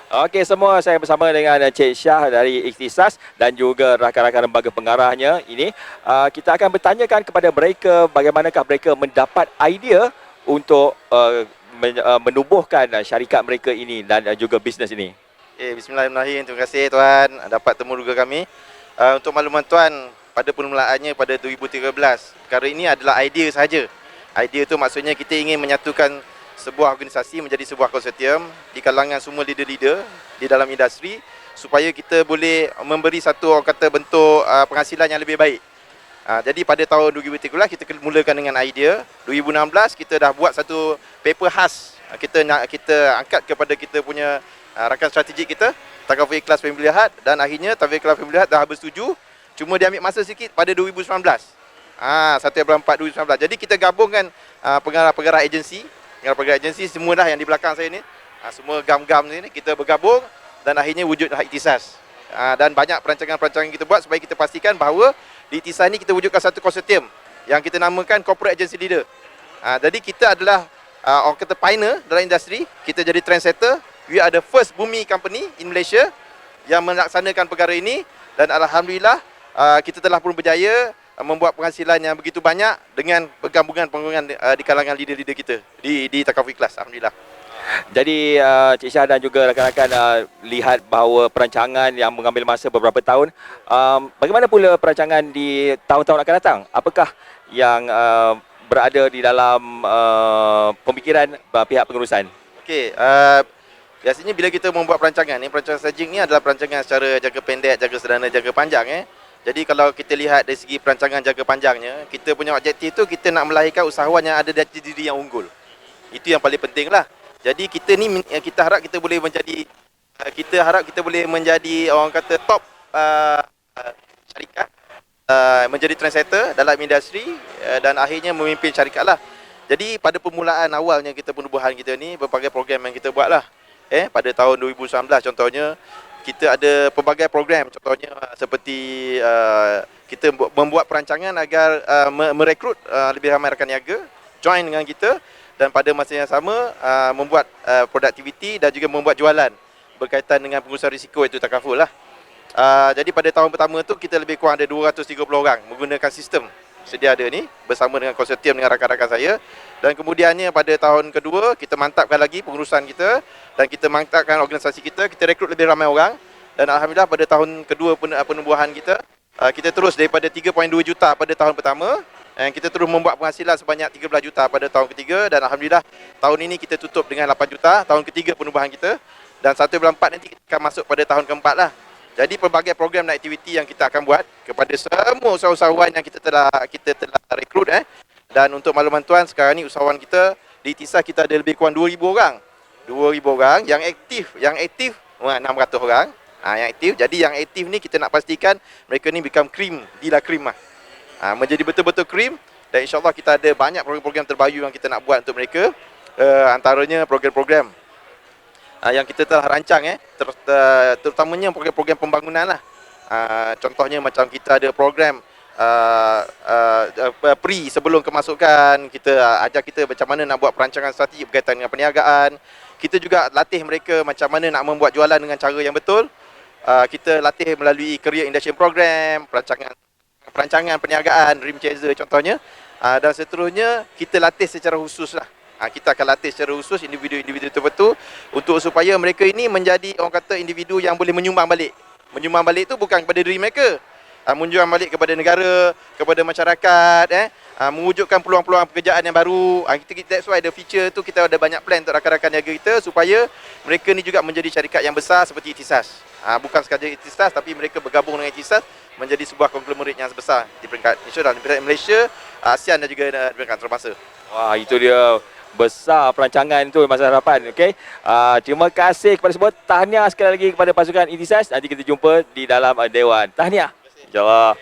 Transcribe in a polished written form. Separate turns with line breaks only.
Okey semua, saya bersama dengan Cik Syah dari Ikhtisas dan juga rakan-rakan lembaga pengarahnya ini. Kita akan bertanyakan kepada mereka bagaimanakah mereka mendapat idea untuk menubuhkan syarikat mereka ini dan juga bisnes ini.
Bismillahirrahmanirrahim. Terima kasih Tuan dapat temu juga kami. Untuk makluman Tuan, pada permulaannya pada 2013, perkara ini adalah idea sahaja. Idea itu maksudnya kita ingin menyatukan sebuah organisasi menjadi sebuah konsortium di kalangan semua leader-leader di dalam industri supaya kita boleh memberi satu orang kata bentuk penghasilan yang lebih baik. Jadi pada tahun 2013 kita mulakan dengan idea. 2016 kita dah buat satu paper khas. Kita angkat kepada kita punya rakan strategik kita, Takaful Ikhlas Family Heart, dan akhirnya Takaful Ikhlas Family Heart dah bersetuju. Cuma dia ambil masa sikit pada 2019. 1 April 4 2019. Jadi kita gabungkan pengarah-pengarah agensi. Pengarah agensi semua dah yang di belakang saya ni, semua gam-gam ni kita bergabung dan akhirnya wujudlah Ikhtisas. Dan banyak perancangan-perancangan kita buat supaya kita pastikan bahawa di Ikhtisas ni kita wujudkan satu konsortium yang kita namakan Corporate Agency Leader. Jadi kita adalah orang kata pioneer dalam industri. Kita jadi trendsetter. We are the first bumi company in Malaysia yang melaksanakan perkara ini, dan alhamdulillah kita telah pun berjaya membuat penghasilan yang begitu banyak dengan penggabungan di kalangan leader-leader kita di Takaful Ikhlas. Alhamdulillah.
Jadi Cik Syah dan juga rakan-rakan lihat bahawa perancangan yang mengambil masa beberapa tahun. Bagaimana pula perancangan di tahun-tahun akan datang? Apakah yang berada di dalam pemikiran pihak pengurusan?
Okey, biasanya bila kita membuat perancangan strategik ni adalah perancangan secara jangka pendek, jangka sederhana, jangka panjang. Jadi kalau kita lihat dari segi perancangan jangka panjangnya, kita punya objektif tu kita nak melahirkan usahawan yang ada jati diri yang unggul. Itu yang paling penting lah. Jadi kita harap kita boleh menjadi orang kata top syarikat, menjadi trendsetter dalam industri dan akhirnya memimpin syarikat lah. Jadi pada permulaan awalnya kita penubuhan kita ni, berbagai program yang kita buat lah. Pada tahun 2019 contohnya, kita ada pelbagai program, contohnya seperti kita membuat perancangan agar merekrut lebih ramai rakan niaga join dengan kita, dan pada masa yang sama membuat produktiviti dan juga membuat jualan berkaitan dengan pengurusan risiko, itu takaful lah. Jadi pada tahun pertama tu kita lebih kurang ada 230 orang menggunakan sistem sedia ada ni bersama dengan konsortium dengan rakan-rakan saya. Dan kemudiannya pada tahun kedua kita mantapkan lagi pengurusan kita dan kita mantapkan organisasi kita rekrut lebih ramai orang, dan alhamdulillah pada tahun kedua penubuhan kita terus daripada 3.2 juta pada tahun pertama, dan kita terus membuat penghasilan sebanyak 13 juta pada tahun ketiga, dan alhamdulillah tahun ini kita tutup dengan 8 juta tahun ketiga penubuhan kita, dan 1.4 nanti kita akan masuk pada tahun keempat lah. Jadi pelbagai program dan aktiviti yang kita akan buat kepada semua usahawan yang kita telah rekrut. Dan untuk makluman Tuan, sekarang ni usahawan kita di Ikhtisas kita ada lebih kurang 2,000 orang. 2,000 orang yang aktif 600 orang. Yang aktif. Jadi yang aktif ni kita nak pastikan mereka ni become cream, cream lah. Menjadi betul-betul cream, dan insyaAllah kita ada banyak program-program terbaru yang kita nak buat untuk mereka. Antaranya program-program yang kita telah rancang, terutamanya program-program pembangunan lah. Contohnya macam kita ada program pre sebelum kemasukan, kita ajar kita macam mana nak buat perancangan strategi berkaitan dengan perniagaan. Kita juga latih mereka macam mana nak membuat jualan dengan cara yang betul. Kita latih melalui career induction program, perancangan perniagaan, dream chaser contohnya. Dan seterusnya kita latih secara khusus lah. Kita akan latih secara khusus individu-individu tertentu untuk supaya mereka ini menjadi orang kata individu yang boleh menyumbang balik. Menyumbang balik itu bukan kepada diri mereka, menyumbang balik kepada negara, kepada masyarakat, mewujudkan peluang-peluang pekerjaan yang baru. That's why the feature tu kita ada banyak plan untuk rakan-rakan niaga kita supaya mereka ni juga menjadi syarikat yang besar seperti Ikhtisas. Bukan sekadar Ikhtisas, tapi mereka bergabung dengan Ikhtisas menjadi sebuah konglomerat yang besar di peringkat Malaysia, ASEAN dan juga di peringkat antarabangsa.
Wah, itu dia besar perancangan itu masa harapan. Okey. Terima kasih kepada semua. Tahniah sekali lagi kepada pasukan Ikhtisas. Nanti kita jumpa di dalam Dewan. Tahniah. InsyaAllah.